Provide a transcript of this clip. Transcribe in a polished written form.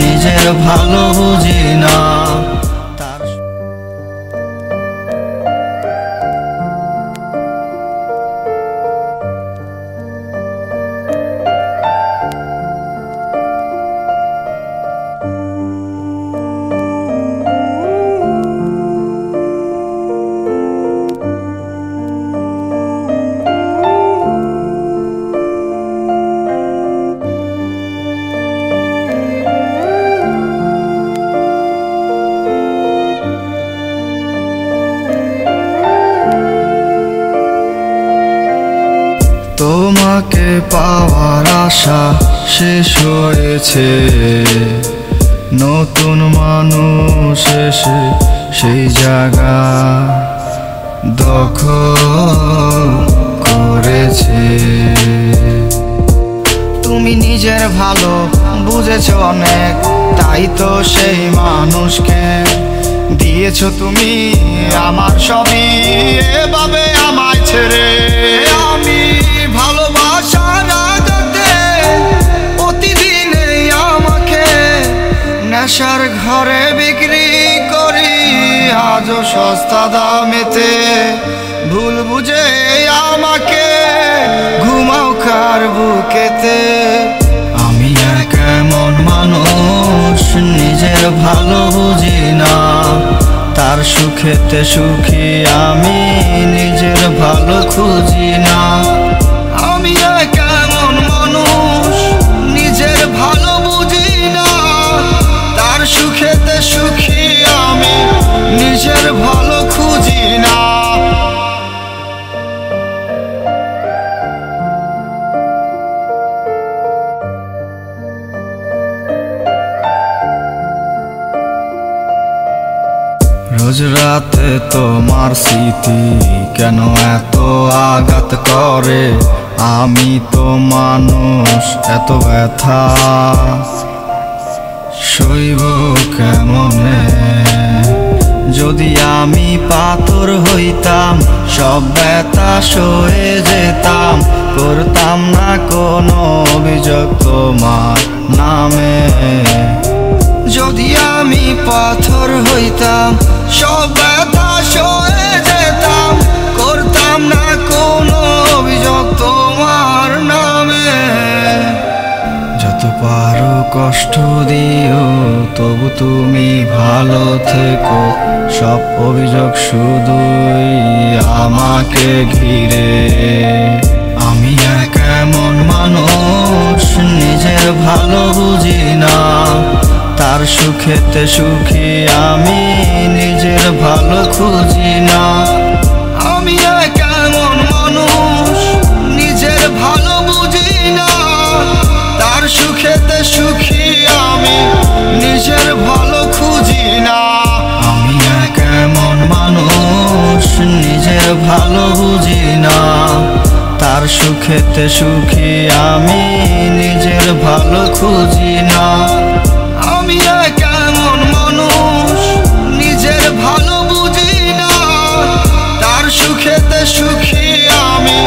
নিজের ভালো বুঝি না। তোমাকে পাওয়ার আশা শেষ হয়েছে, নতুন মানুষ এসে সেই জায়গা দখল করেছে। তুমি নিজের ভালো বুঝেছো অনেক, তাই তো সেই মানুষকে দিয়েছো তুমি আমার সবই। এভাবে আমায় ছেড়ে আমি ভালোবাসার আঘাতে প্রতিদিন আমাকে নেশার ঘরে বিক্রি করি, আজও সস্তা দামেতে ভুল বুঝে আমাকে ঘুমাও কার বুকেতে। আমি এক এমন মানুষ নিজের ভালো বুঝি না, তার সুখেতে সুখী আমি নিজের ভালো খুঁজি না। আমি এক এমন মানুষ নিজের ভালো বুঝি না, তার সুখেতে সুখী আমি নিজের ভালো খুঁজি না। রোজ রাতে তোমার স্মৃতি কেন এত আঘাত করে, আমি তো মানুষ এত ব্যথা সইব কেমনে। যদি আমি পাথর হইতাম সব ব্যথা সয়ে যেতাম, করতাম না কোনো অভিযোগ তোমার নামে। যদি আমি পাথর হইতাম সব ব্যথা সয়ে যেতাম, করতাম না কোনো অভিযোগ তোমার নামে। যত পারো কষ্ট দিও তবু তুমি ভালো থেকো, সব অভিযোগ শুধুই আমাকে ঘিরে। আমি এক এমন মানুষ নিজের ভালো বুঝি না, তার সুখেতে সুখী আমি নিজের ভালো খুঁজি না। আমি এক এমন মানুষ নিজের ভালো বুঝি না, তার সুখেতে সুখী আমি নিজের ভালো খুঁজি না। আমি এক এমন মানুষ নিজের ভালো বুঝি না, তার সুখেতে সুখী আমি নিজের ভালো খুঁজি না। আমি এক এমন মানুষ নিজের ভালো বুঝি না, তার সুখেতে সুখী আমি